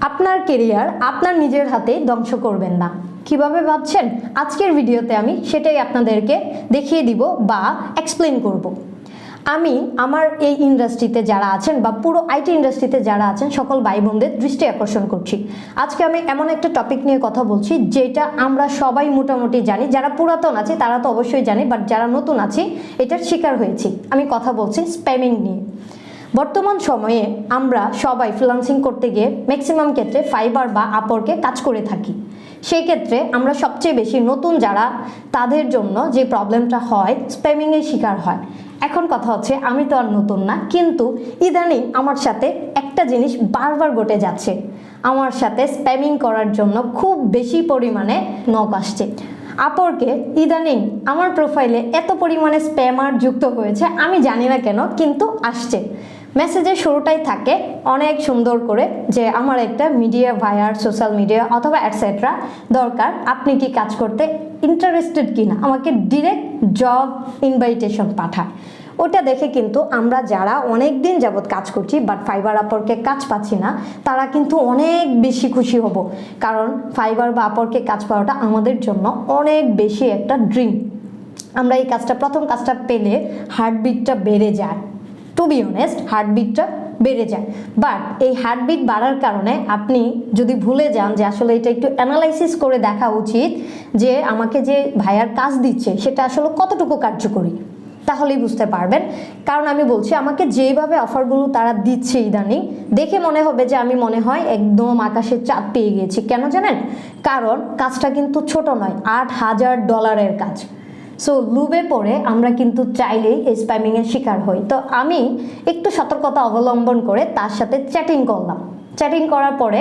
আপনার কেরিয়ার আপনার নিজের হাতে ধ্বংস করবেন না। কিভাবে ভাবছেন? আজকের ভিডিওতে আমি সেটাই আপনাদেরকে দেখিয়ে দিব বা এক্সপ্লেন করব। আমি আমার এই ইন্ডাস্ট্রিতে যারা আছেন বা পুরো আইটি ইন্ডাস্ট্রিতে যারা আছেন সকল ভাই বোনদের দৃষ্টি আকর্ষণ করছি। আজকে আমি এমন একটা টপিক নিয়ে কথা বলছি যেটা আমরা সবাই মোটামুটি জানি। যারা পুরাতন আছে তারা তো অবশ্যই জানি, বাট যারা নতুন আছি এটার শিকার হয়েছি। আমি কথা বলছি স্প্যামিং নিয়ে। বর্তমান সময়ে আমরা সবাই ফ্রিল্যান্সিং করতে গিয়ে ম্যাক্সিমাম ক্ষেত্রে ফাইবার বা আপওয়ার্কে কাজ করে থাকি। সেই ক্ষেত্রে আমরা সবচেয়ে বেশি নতুন যারা তাদের জন্য যে প্রবলেমটা হয়, স্প্যামিংয়ের শিকার হয়। এখন কথা হচ্ছে আমি তো আর নতুন না, কিন্তু ইদানিং আমার সাথে একটা জিনিস বারবার ঘটে যাচ্ছে। আমার সাথে স্প্যামিং করার জন্য খুব বেশি পরিমাণে নক আসছে। আপওয়ার্কে ইদানিং আমার প্রোফাইলে এত পরিমাণে স্প্যামার যুক্ত হয়েছে, আমি জানি না কেন, কিন্তু আসছে। মেসেজের শুরুটাই থাকে অনেক সুন্দর করে যে আমার একটা মিডিয়া ভায়ার সোশ্যাল মিডিয়া অথবা অ্যাটসেট্রা দরকার, আপনি কি কাজ করতে ইন্টারেস্টেড কিনা, আমাকে ডিরেক্ট জব ইনভাইটেশন পাঠায়। ওটা দেখে কিন্তু আমরা যারা অনেক দিন যাবৎ কাজ করছি বাট ফাইবার আপওয়ার্কে কাজ পাচ্ছি না, তারা কিন্তু অনেক বেশি খুশি হব। কারণ ফাইবার বা আপওয়ার্কে কাজ পাওয়াটা আমাদের জন্য অনেক বেশি একটা ড্রিম। আমরা এই কাজটা প্রথম কাজটা পেলে হার্টবিটটা বেড়ে যায়। টু বি অনেস্ট, হার্টবিটটা বেড়ে যায়। বাট এই হার্টবিট বাড়ার কারণে আপনি যদি ভুলে যান যে আসলে এটা একটু অ্যানালাইসিস করে দেখা উচিত যে আমাকে যে ভাইয়ার কাজ দিচ্ছে সেটা আসলে কতটুকু কার্যকরী, তাহলেই বুঝতে পারবেন। কারণ আমি বলছি আমাকে যেইভাবে অফারগুলো তারা দিচ্ছে ইদানিং, দেখে মনে হবে যে আমি মনে হয় একদম আকাশের চাঁদ পেয়ে গেছি। কেন জানেন? কারণ কাজটা কিন্তু ছোট নয়, $8,000 কাজ। সো লুবে পড়ে আমরা কিন্তু চাইলেই এই স্প্যামিংয়ের শিকার হই। তো আমি একটু সতর্কতা অবলম্বন করে তার সাথে চ্যাটিং করলাম। চ্যাটিং করার পরে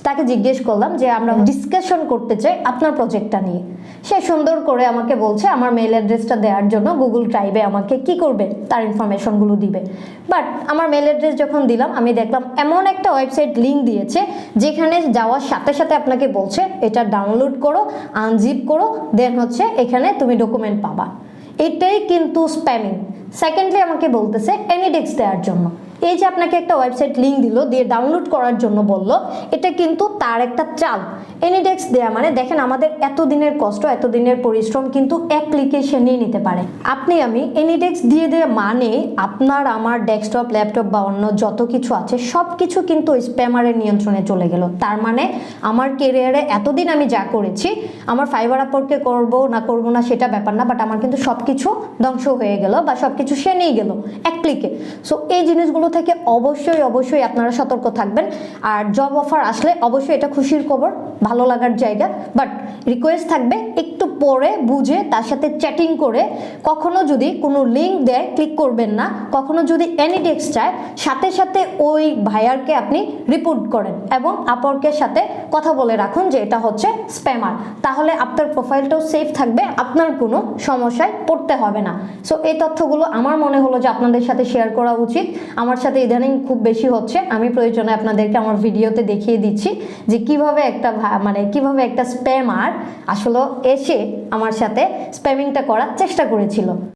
তাকে জিজ্ঞেস করলাম যে আমরা ডিসকাশন করতে চাই আপনার প্রজেক্টটা নিয়ে। সে সুন্দর করে আমাকে বলছে আমার মেল অ্যাড্রেসটা দেওয়ার জন্য গুগল ড্রাইভে আমাকে কি করবে তার ইনফরমেশনগুলো দিবে। বাট আমার মেল অ্যাড্রেস যখন দিলাম, আমি দেখলাম এমন একটা ওয়েবসাইট লিঙ্ক দিয়েছে যেখানে যাওয়ার সাথে সাথে আপনাকে বলছে এটা ডাউনলোড করো, আনজিপ করো, দেন হচ্ছে এখানে তুমি ডকুমেন্ট পাবা। এটাই কিন্তু স্প্যামিং। সেকেন্ডলি আমাকে বলতেছে এনিডেক্স দেওয়ার জন্য। এই যে আপনাকে একটা ওয়েবসাইট লিঙ্ক দিল, দিয়ে ডাউনলোড করার জন্য বলল, এটা কিন্তু তার একটা চাল। এনিডেক্স দেওয়া মানে দেখেন আমাদের এতদিনের কষ্ট, এতদিনের পরিশ্রম কিন্তু এক ক্লিকে সে নিয়ে নিতে পারে। আপনি আমি এনিডেক্স দিয়ে দেওয়া মানে আপনার আমার ডেস্কটপ, ল্যাপটপ বা অন্য যত কিছু আছে সব কিছু কিন্তু স্প্যামারের নিয়ন্ত্রণে চলে গেল। তার মানে আমার কেরিয়ারে এতদিন আমি যা করেছি, আমার ফাইবার আপওয়ার্কে করবো না সেটা ব্যাপার না, বাট আমার কিন্তু সব কিছু ধ্বংস হয়ে গেল বা সব কিছু সে নিয়ে গেল এক ক্লিকে। সো এই জিনিসগুলো থেকে অবশ্যই আপনারা সতর্ক থাকবেন। আর জব অফার আসলে অবশ্যই এটা খুশির খবর, ভালো লাগার জায়গা, বাট রিকোয়েস্ট থাকবে একটু পরে বুঝে তার সাথে চ্যাটিং করে। কখনো যদি কোনো লিঙ্ক দেয় ক্লিক করবেন না, কখনো যদি এনিডেক্স চায় সাথে সাথে ওই ভাইয়ারকে আপনি রিপোর্ট করেন এবং আপওয়ার্কের সাথে কথা বলে রাখুন যে এটা হচ্ছে স্প্যামার। তাহলে আপনার প্রোফাইলটাও সেফ থাকবে, আপনার কোনো সমস্যায় পড়তে হবে না। সো এই তথ্যগুলো আমার মনে হলো যে আপনাদের সাথে শেয়ার করা উচিত। আমার সাথে ইদানিং খুব বেশি হচ্ছে, আমি প্রয়োজনে আপনাদেরকে আমার ভিডিওতে দেখিয়ে দিচ্ছি যে কিভাবে একটা স্প্যামার আসলে এসে আমার সাথে স্প্যামিংটা করার চেষ্টা করেছিল।